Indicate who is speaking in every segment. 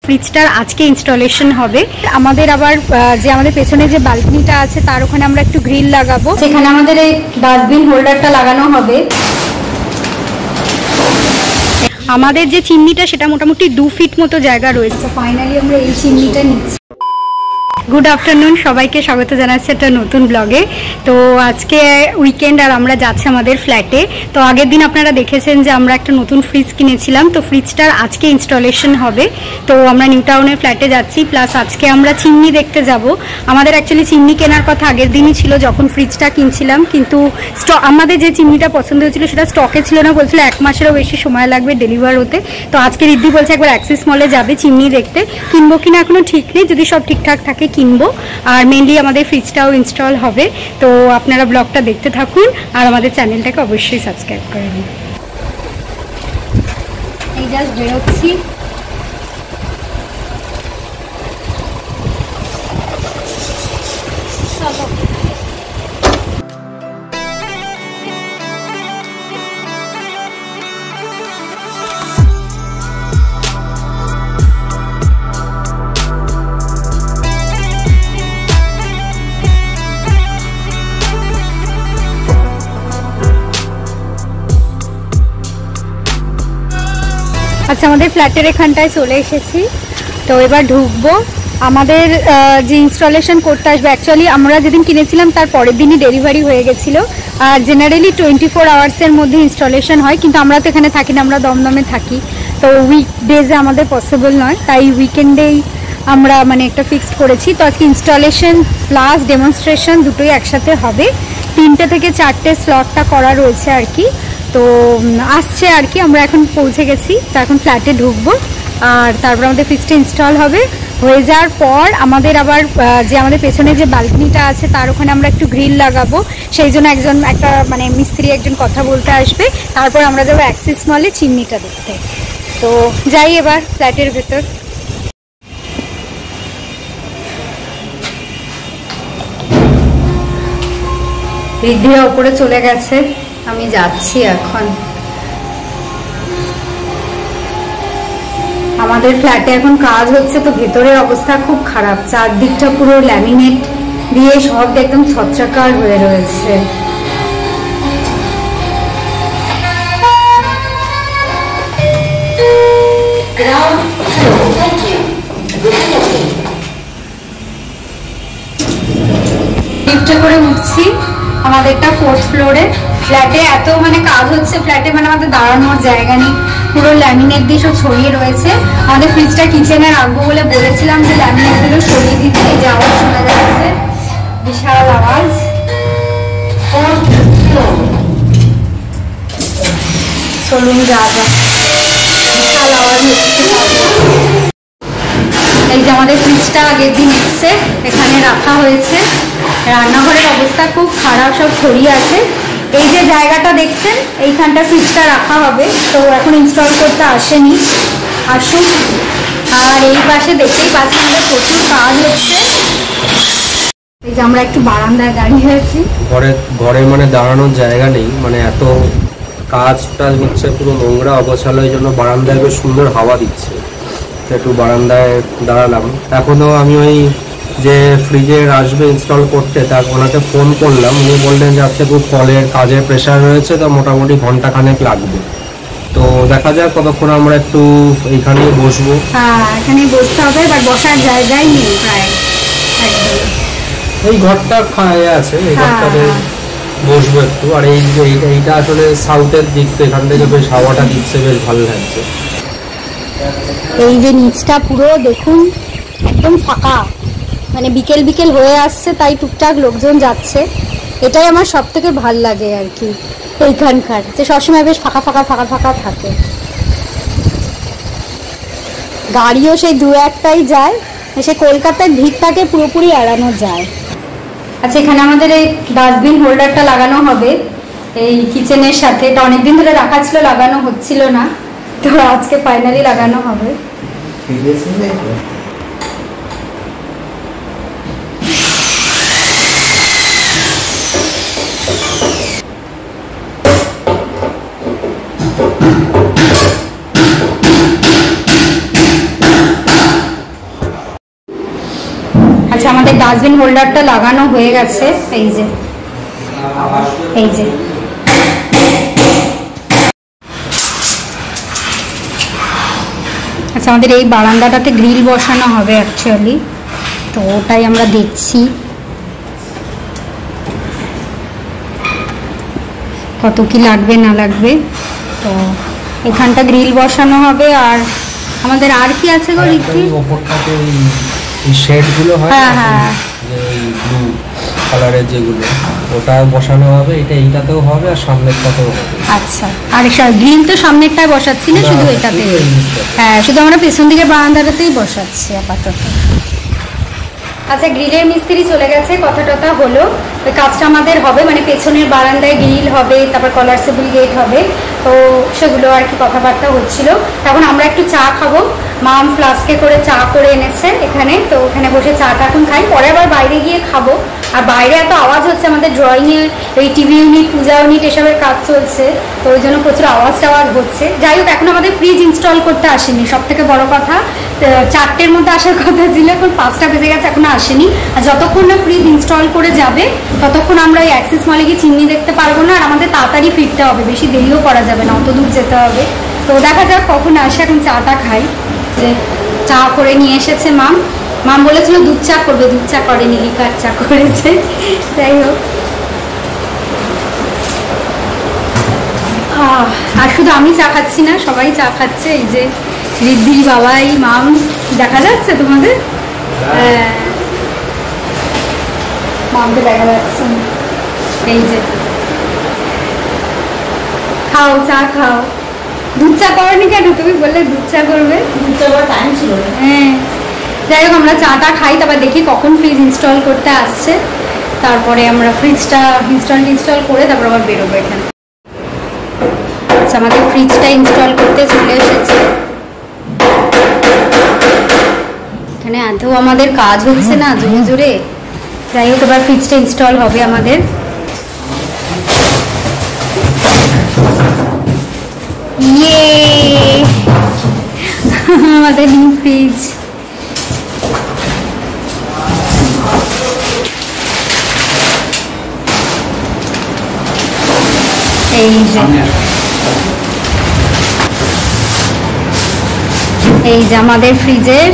Speaker 1: ফ্রিজটার আজকে ইনস্টলেশন হবে। আমাদের আবার যে আমাদের পেছনে যে বালকনিটা আছে তার ওখানে আমরা একটু গ্রিল লাগাবো, সেখানে আমাদের এই ডাস্টবিন হোল্ডারটা লাগানো হবে। আমাদের যে চিমনিটা সেটা মোটামুটি 2 ফিট মতো জায়গা রয়েছে। ফাইনালি আমরা এই চিমনিটা নিচ্ছি। গুড আফটারনুন, সবাইকে স্বাগত জানাচ্ছি একটা নতুন ব্লগে। তো আজকে উইকেন্ড আর আমরা যাচ্ছি আমাদের ফ্ল্যাটে। তো আগের দিন আপনারা দেখেছেন যে আমরা একটা নতুন ফ্রিজ কিনেছিলাম, তো ফ্রিজটার আজকে ইনস্টলেশন হবে। তো আমরা নিউ টাউনের ফ্ল্যাটে যাচ্ছি, প্লাস আজকে আমরা চিমনি দেখতে যাব। আমাদের অ্যাকচুয়ালি চিমনি কেনার কথা আগের দিনই ছিল যখন ফ্রিজটা কিনছিলাম, কিন্তু আমাদের যে চিমনিটা পছন্দ হয়েছিল সেটা স্টকে ছিল না, বলছিল 1 মাসেরও বেশি সময় লাগবে ডেলিভার হতে। তো আজকে রিদ্ধি বলছে একবার অ্যাক্সিস মলে যাবে চিমনি দেখতে। কিনবো কিনা এখনো ঠিক নেই, যদি সব ঠিকঠাক থাকে কিনবো। আর মেনলি আমাদের ফ্রিজটাও ইনস্টল হবে। তো আপনারা ব্লগটা দেখতে থাকুন আর আমাদের চ্যানেলটাকে অবশ্যই সাবস্ক্রাইব করে নিন। এই জাস্ট বেরোচ্ছি। আচ্ছা, আমাদের ফ্ল্যাটের এখানটায় চলে এসেছি। তো এবার ঢুকবো। আমাদের যে ইনস্টলেশন করতে আসবে, অ্যাকচুয়ালি আমরা যেদিন কিনেছিলাম তার পরের দিনই ডেলিভারি হয়ে গেছিলো। আর জেনারেলি 24 আওয়ার্সের মধ্যে ইনস্টলেশন হয়, কিন্তু আমরা তো এখানে থাকি না, আমরা দমদমে থাকি। তো উইকডেজে আমাদের পসিবল নয়, তাই উইকেন্ডেই আমরা মানে একটা ফিক্সড করেছি। তো আজকে ইনস্টলেশন প্লাস ডেমনস্ট্রেশন দুটোই একসাথে হবে। 3টে থেকে 4টে স্লটটা করা রয়েছে আর কি। তো আসছে আর কি, আমরা এখন পৌঁছে গেছি। তো এখন ফ্ল্যাটে ঢুকবো আর তারপর আমাদের ফ্রিজটা ইনস্টল হবে। হয়ে যাওয়ার পর আমাদের আবার যে আমাদের পেছনে যে বালকনিটা আছে তার ওখানে আমরা একটু গ্রিল লাগাবো। সেই জন্য একটা মানে মিস্ত্রি একজন কথা বলতে আসবে। তারপর আমরা যাবো অ্যাক্সিস মলে চিমনিটা দেখতে। তো যাই এবার ফ্ল্যাটের ভেতর। রিদ্ধিরা ওপরে চলে গেছে, আমি যাচ্ছি এখন। আমাদের ফ্ল্যাটে এখন কাজ হচ্ছে, তো ভেতরের অবস্থা খুব খারাপ। চারদিকটা পুরো ল্যামিনেট দিয়ে সব একদম ছত্রাকার হয়ে রয়েছে। লিফটে করে উঠছি, আমাদেরটা 4th ফ্লোরে। ফ্ল্যাটে এত মানে কাজ হচ্ছে, ফ্ল্যাটে মানে আমাদের দাঁড়ানোর জায়গা নেই, পুরো ল্যামিনেট দিয়ে সব ছড়িয়ে রয়েছে। আমাদের ফ্রিজটা কিচেনে রাখবো বলে বলেছিলাম যে ল্যামিনেট গুলো সরিয়ে দিতে। এই যে আওয়াজ শোনা যাচ্ছে, বিশাল আওয়াজ। চলুন যা যা, বিশাল আওয়াজ হচ্ছে। এই যে আমাদের ফ্রিজটা আগের দিন এসছে, এখানে রাখা হয়েছে। রান্নাঘরের অবস্থা খুব খারাপ, সব ছড়িয়ে আছে। এই যে জায়গাটা দেখছেন, এইখানটা ফ্রিজটা রাখা হবে। তো এখন ইনস্টল করতে আসেনি, আসুন। আর এই পাশে দেখতেই পাচ্ছি আমাদের প্রচুর কাজ হচ্ছে। এই যে আমরা একটু বারান্দায় দাঁড়িয়ে আছি।
Speaker 2: ঘরে মানে দাঁড়ানোর জায়গা নেই, মানে এত কাজটা হচ্ছে, পুরো নোংরা অগোছালো। এই জন্য বারান্দায় বেশ সুন্দর হাওয়া দিচ্ছে, একটু বারান্দায় দাঁড়ালাম। এখনও আমি ওই যে ফ্রিজের আসবে ইনস্টল করতে, তার ওনাকে ফোন করলাম। উনি বললেন যে আজকে খুব কলের কাজের প্রেশার রয়েছে, তো মোটামুটি ঘন্টাখানেক লাগবে। তো দেখা যাক কতক্ষণ আমরা একটু এইখানেই বসবো।
Speaker 1: হ্যাঁ, এখানেই বসতে হবে, বাট বসার জায়গাই নেই প্রায়।
Speaker 2: এই ঘরটা খায় আছে, এই ঘরটাতে বসবো একটু। আর এই যে এইটা আসলে সাউথের দিক, তো এখান থেকে বেশ হাওয়াটা দিচ্ছে, বেশ ভালো লাগছে।
Speaker 1: এই যে নিচটা পুরো দেখুন একদম ফাঁকা, মানে বিকেল বিকেল হয়ে আসছে, তাই টুকটাক লোকজন যাচ্ছে। এটাই আমার সব থেকে ভাল লাগে আর কি এইখানকার, যে সবসময় বেশ ফাঁকা ফাঁকা ফাঁকা ফাঁকা থাকে। গাড়িও সেই 2-1টাই যায়, সে কলকাতার ভিড়টাকে পুরোপুরি এড়ানো যায়। আচ্ছা, এখানে আমাদের এই ডাস্টবিন হোল্ডারটা লাগানো হবে এই কিচেনের সাথে। এটা অনেকদিন ধরে রাখা ছিল, লাগানো হচ্ছিল না, তো আজকে ফাইনালি লাগানো হবে। আচ্ছা আমাদের ডাস্টবিন হোল্ডারটা লাগানো হয়ে গেছে, এই যে এই যে। আচ্ছা আমাদের এই বারান্দাটাতে গ্রিল বসানো হবে অ্যাকচুয়ালি, তো ওটাই আমরা দেখছি কত কি লাগবে না লাগবে। তো এখানটা গ্রিল বসানো হবে। আর আমাদের আর কি আছে গো লিখি,
Speaker 2: ওপরটাতে এই শেডগুলো হয়,
Speaker 1: হ্যাঁ হ্যাঁ
Speaker 2: এই ব্লু কালারের যেগুলো, ওটা বসানো হবে। এইটাতেও হবে আর সামনেরটাতেও হবে।
Speaker 1: আচ্ছা আর গ্রিল তো সামনেরটায় বসাচ্ছি না, শুধু এটাতে। হ্যাঁ শুধু আমরা পেছন দিকে বারান্দাটাতেই বসাচ্ছি আপাতত। আচ্ছা গ্রিলের মিস্ত্রি চলে গেছে, কথা টথা হলো, ওই কাজটা আমাদের হবে, মানে পেছনের বারান্দায় গ্রিল হবে, তারপর কলারসেবল গেট হবে, তো সেগুলো আর কি কথাবার্তা হচ্ছিল। এখন আমরা একটু চা খাবো, মাম ফ্লাস্কে করে চা করে এনেছে এখানে, তো ওখানে বসে চাটা এখন খাই, পরে আবার বাইরে গিয়ে খাবো। আর বাইরে এত আওয়াজ হচ্ছে, আমাদের ড্রয়িংয়ে এই টিভি ইউনিট, পূজা ইউনিট এসবের কাজ চলছে, তো ওই জন্য প্রচুর আওয়াজ টাওয়াজ হচ্ছে। যাই হোক এখন আমাদের ফ্রিজ ইনস্টল করতে আসেনি, সব থেকে বড় কথা। 4টের মধ্যে আসার কথা ছিল, এখন 5টা বেজে গেছে, এখনো আসেনি। আর যতক্ষণ না ফ্রিজ ইনস্টল করে যাবে ততক্ষণ আমরা ওই অ্যাক্সিস মলে গিয়ে চিমনি দেখতে পারবো না। আর আমাদের তাড়াতাড়ি ফিরতে হবে, বেশি দেরিও করা যাবে না, অত দূর যেতে হবে। তো দেখা যাক কখন আসে, এখন চাটা খাই। যে চা করে নিয়ে এসেছে মাম, মাম বলেছিল দুধ চা করবে, দুধ চা করেনি, লিকার চা করেছে। যাই হোক আর শুধু আমি চা খাচ্ছি না, সবাই চা খাচ্ছে। এই যে রিদ্ধি, বাবাই, মাম, দেখা যাচ্ছে তোমাদের? হ্যাঁ মামকে দেখা যাচ্ছে। এই যে খাও, চা খাও। দুধ চা করেনি কেন? তুমি বললে দুধ চা করবে, দুধ চা করার টাইম ছিল না। হ্যাঁ যাই হোক আমরা চাটা খাই, তারপর দেখি কখন ফ্রিজ ইনস্টল করতে আসছে, তারপরে আমরা ফ্রিজটা ইনস্টল করে তারপর আবার বেরোবো এখানে। আচ্ছা আমাদের ফ্রিজটা ইনস্টল করতে চলে এসেছে, এখানে এত আমাদের কাজ হচ্ছে না জোরে জোরে। যাই হোক এবার ফ্রিজটা ইনস্টল হবে আমাদের। ইয়ে আমাদের নিউ ফ্রিজ। এই যে আমাদের ফ্রিজের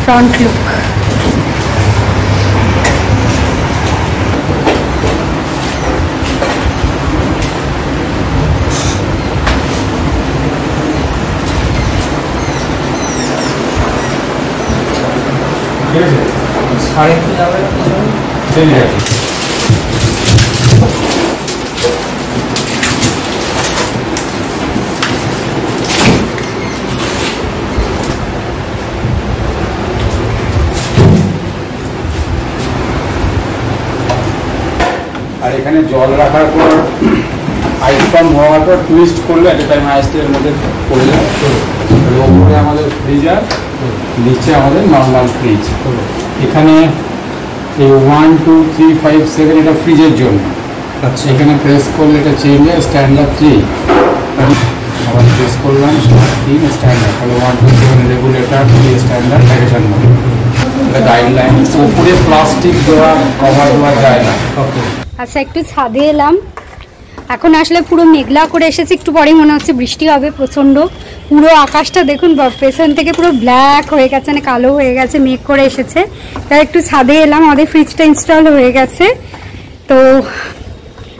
Speaker 1: ফ্রন্ট লুক।
Speaker 3: আর এখানে জল রাখার পর আইস পাম্প হওয়ার পর টুইস্ট করলে একটা টাইম আইসের মধ্যে পড়ে যায়। ওপরে আমাদের ফ্রিজার, নিচে আমাদের নর্মাল ফ্রিজ। এখানে এই 1 2 3 5 7 এটা ফ্রিজের জন্য। আচ্ছা এখানে প্রেস করলে এটা চেঞ্জ হয়, স্ট্যান্ডার্ড 3 আবার প্রেস করলাম 3 স্ট্যান্ডার্ড, তাহলে 1 2 7 রেগুলেটর, 3 স্ট্যান্ডার্ড, প্যাকেশন মধ্যে গাইডলাইন। উপরে প্লাস্টিক দেওয়া কভার দেওয়া যায় না। ওকে
Speaker 1: আচ্ছা একটু ছাদে এলাম, এখন আসলে পুরো মেঘলা করে এসেছে, একটু পরেই মনে হচ্ছে বৃষ্টি হবে প্রচণ্ড। পুরো আকাশটা দেখুন পেছন থেকে পুরো ব্ল্যাক হয়ে গেছে, মানে কালো হয়ে গেছে, মেঘ করে এসেছে। তাই একটু ছাদে এলাম, আমাদের ফ্রিজটা ইনস্টল হয়ে গেছে, তো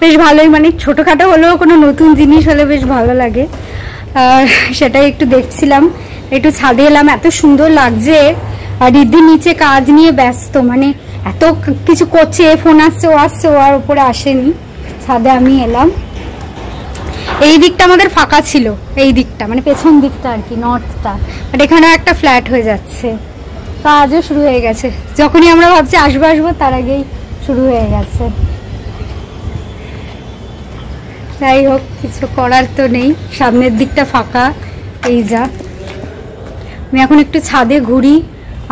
Speaker 1: বেশ ভালোই, মানে ছোটোখাটো হলেও কোনো নতুন জিনিস হলে বেশ ভালো লাগে। আর সেটাই একটু দেখছিলাম, একটু ছাদে এলাম, এত সুন্দর লাগছে। আর রিদ্ধির নিচে কাজ নিয়ে ব্যস্ত, মানে এত কিছু করছে, ফোন আসছে, ও আর উপরে আসেনি। ছাদে আমি এলাম, এই দিকটা আমাদের ফাঁকা ছিল, এই দিকটা মানে পেছন দিকটা আর কি, নর্থটা, বাট এখানে একটা ফ্ল্যাট হয়ে যাচ্ছে, কাজও শুরু হয়ে গেছে। যখনই আমরা ভাবছি আসবো তার আগেই শুরু হয়ে গেছে। যাই হোক কিছু করার তো নেই, সামনের দিকটা ফাঁকা। এই যা আমি এখন একটু ছাদে ঘুরি,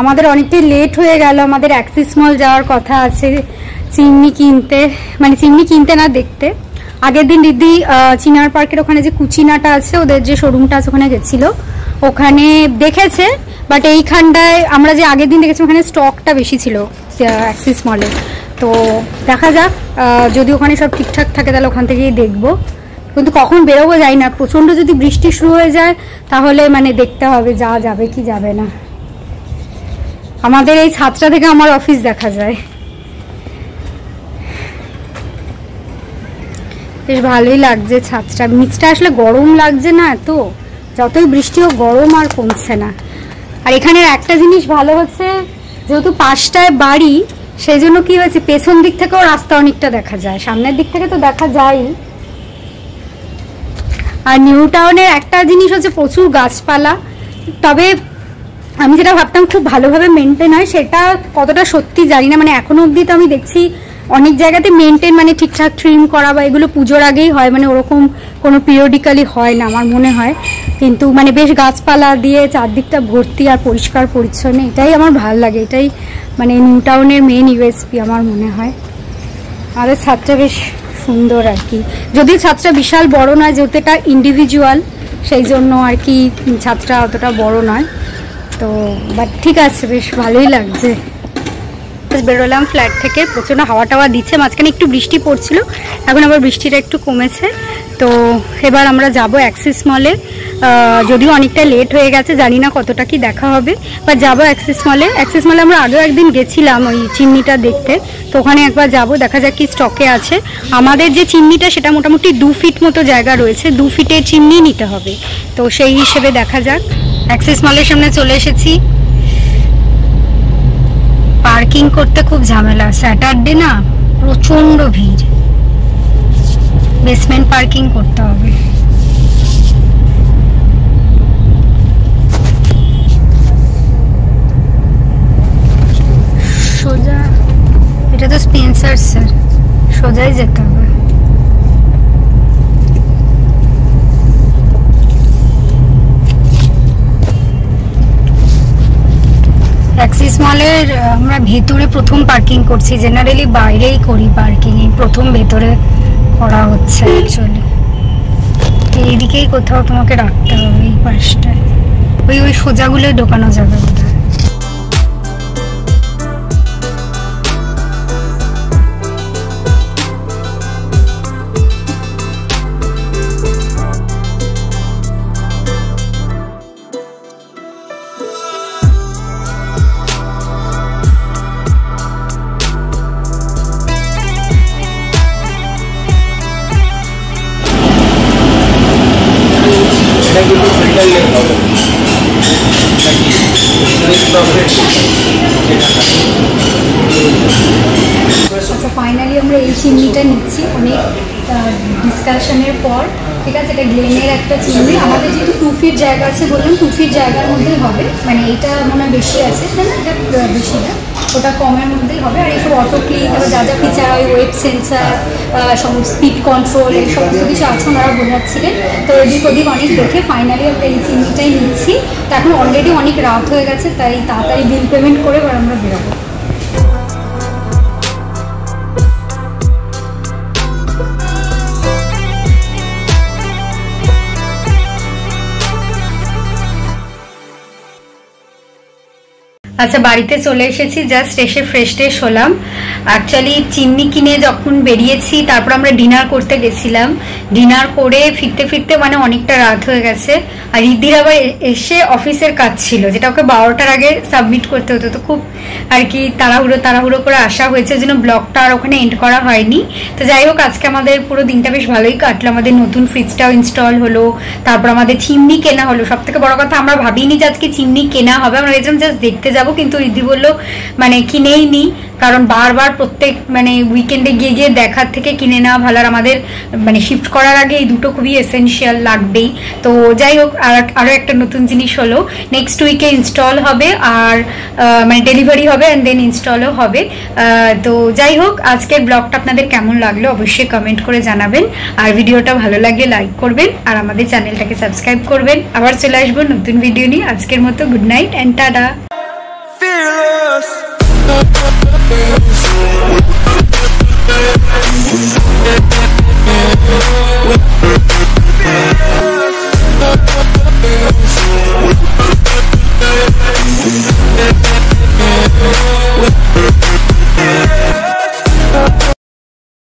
Speaker 1: আমাদের অনেকটাই লেট হয়ে গেল, আমাদের অ্যাক্সিস মল যাওয়ার কথা আছে চিমনি কিনতে, মানে চিমনি কিনতে না দেখতে। আগের দিন দিদি চিনার পার্কের ওখানে যে কুচিনাটা আছে, ওদের যে শোরুমটা আছে ওখানে গেছিলো, ওখানে দেখেছে, বাট এইখানটায় আমরা যে আগের দিন দেখেছি ওখানে স্টকটা বেশি ছিল, অ্যাক্সিস মলে। তো দেখা যাক, যদি ওখানে সব ঠিকঠাক থাকে তাহলে ওখান থেকেই দেখবো, কিন্তু কখন বেরোবো যাই না। প্রচণ্ড যদি বৃষ্টি শুরু হয়ে যায় তাহলে মানে দেখতে হবে যাওয়া যাবে কি যাবে না। আমাদের এই ছাদটা থেকে আমার অফিস দেখা যায়, বেশ ভালোই লাগছে ছাদটা। নিচটা আসলে গরম লাগছে না, এত যতই বৃষ্টি হোক গরম আর কমছে না। আর এখানের একটা জিনিস ভালো হচ্ছে, যেহেতু পাশটায় বাড়ি, সেই জন্য কি হয়েছে পেছন দিক থেকেও রাস্তা অনেকটা দেখা যায়, সামনের দিক থেকে তো দেখা যায়। আর নিউ টাউনের একটা জিনিস হচ্ছে প্রচুর গাছপালা, তবে আমি যেটা ভাবতাম খুব ভালোভাবে মেনটেন হয়, সেটা কতটা সত্যি জানি না। মানে এখনো অবধি তো আমি দেখছি অনেক জায়গাতে মেনটেন মানে ঠিকঠাক ট্রিম করা বা এগুলো পুজোর আগেই হয়, মানে ওরকম কোনো পিরিয়ডিক্যালি হয় না আমার মনে হয়। কিন্তু মানে বেশ গাছপালা দিয়ে চারদিকটা ভর্তি আর পরিষ্কার পরিচ্ছন্ন, এটাই আমার ভালো লাগে, এটাই মানে নিউ টাউনের মেন ইউএসপি আমার মনে হয়। আর ছাদটা বেশ সুন্দর আর কি, যদিও ছাদটা বিশাল বড় নয়, যেহেতু এটা ইন্ডিভিজুয়াল সেই জন্য আর কি ছাদটা অতটা বড় নয়। তো বাট ঠিক আছে, বেশ ভালোই লাগছে। বেরোলাম ফ্ল্যাট থেকে, প্রচণ্ড হাওয়া টাওয়া দিচ্ছে, মাঝখানে একটু বৃষ্টি পড়ছিল, এখন আবার বৃষ্টিটা একটু কমেছে। তো এবার আমরা যাব অ্যাক্সিস মলে, যদিও অনেকটা লেট হয়ে গেছে, জানি না কতটা কি দেখা হবে, বা যাবো অ্যাক্সিস মলে। অ্যাক্সিস মলে আমরা আগেও একদিন গেছিলাম ওই চিমনিটা দেখতে, তো ওখানে একবার যাব, দেখা যাক কি স্টকে আছে। আমাদের যে চিমনিটা সেটা মোটামুটি 2 ফিট মতো জায়গা রয়েছে, 2 ফিটের চিমনি নিতে হবে, তো সেই হিসেবে দেখা যাক। অ্যাক্সিস মলের সামনে চলে এসেছি। পার্কিং করতে খুব ঝামেলা, স্যাটারডে না প্রচন্ড ভিড়, বেসমেন্ট পার্কিং করতে হবে। সোজা, এটা তো স্পেন্সার স্যার, সোজাই যেতে হবে। অ্যাক্সিস মলের আমরা ভেতরে প্রথম পার্কিং করছি, জেনারেলি বাইরেই করি পার্কিং, এই প্রথম ভেতরে করা হচ্ছে অ্যাকচুয়ালি। এইদিকেই কোথাও তোমাকে রাখতে হবে, এই পাশটায়, ওই সোজাগুলোই ঢোকানো যাবে বোধ হয়। আচ্ছা, ফাইনালি আমরা এই চিমনিটা নিচ্ছি অনেক ডিসকাশনের পর, ঠিক আছে। এটা গ্লেনের একটা চিমনি, আমাদের যেহেতু 2 ফিট জায়গা আছে বললাম, 2 ফিট জায়গার মধ্যেই হবে, মানে এইটা মনে হয় বেশি আছে না, এটা বেশি না, ওটা কমের মধ্যেই হবে। আর এইসব অটো ক্লিন, তারপর যা যা ফিচার হয়, ওয়েব সেন্সার, স্পিড কন্ট্রোল, এই সমস্ত কিছু আছে ওনারা বোঝাচ্ছিলেন। তো এদিক ওদিক অনেক দেখে ফাইনালি আমরা এই চিমনিটাই নিচ্ছি। তো এখন অলরেডি অনেক রাত হয়ে গেছে, তাই তাড়াতাড়ি বিল পেমেন্ট করে এবার আমরা বেরোবো। আচ্ছা, বাড়িতে চলে এসেছি, জাস্ট এসে ফ্রেশ ট্রেশ হলাম। অ্যাকচুয়ালি চিমনি কিনে যখন বেরিয়েছি, তারপর আমরা ডিনার করতে গেছিলাম, ডিনার করে ফিরতে ফিরতে মানে অনেকটা রাত হয়ে গেছে। আর রিদ্ধির আবার এসে অফিসের কাজ ছিল, যেটা ওকে 12টার আগে সাবমিট করতে হতো, তো খুব আর কি তাড়াহুড়ো করে আসা হয়েছে, ওই জন্য ব্লগটা আর ওখানে এন্ড করা হয়নি। তো যাই হোক, আজকে আমাদের পুরো দিনটা বেশ ভালোই কাটলো। আমাদের নতুন ফ্রিজটাও ইনস্টল হলো, তারপর আমাদের চিমনি কেনা হলো। সব থেকে বড় কথা, আমরা ভাবিনি যে আজকে চিমনি কেনা হবে, আমরা ভেবেছিলাম জাস্ট দেখতে যাবো, কিন্তু রিদ্ধি বললো মানে কিনেই নি, কারণ বারবার প্রত্যেক মানে উইকেন্ডে গিয়ে দেখার থেকে কিনে নেওয়া ভালো। আর আমাদের মানে শিফট করার আগে এই দুটো খুবই এসেনশিয়াল লাগবেই। তো যাই হোক, আরও একটা নতুন জিনিস হলো, নেক্সট উইকে ইনস্টল হবে, আর মানে ডেলিভারি হবে অ্যান্ড দেন ইনস্টলও হবে। তো যাই হোক, আজকের ব্লগটা আপনাদের কেমন লাগলো অবশ্যই কমেন্ট করে জানাবেন, আর ভিডিওটা ভালো লাগলে লাইক করবেন, আর আমাদের চ্যানেলটাকে সাবস্ক্রাইব করবেন। আবার চলে আসবো নতুন ভিডিও নিয়ে। আজকের মতো good night and tata.
Speaker 4: Fearless.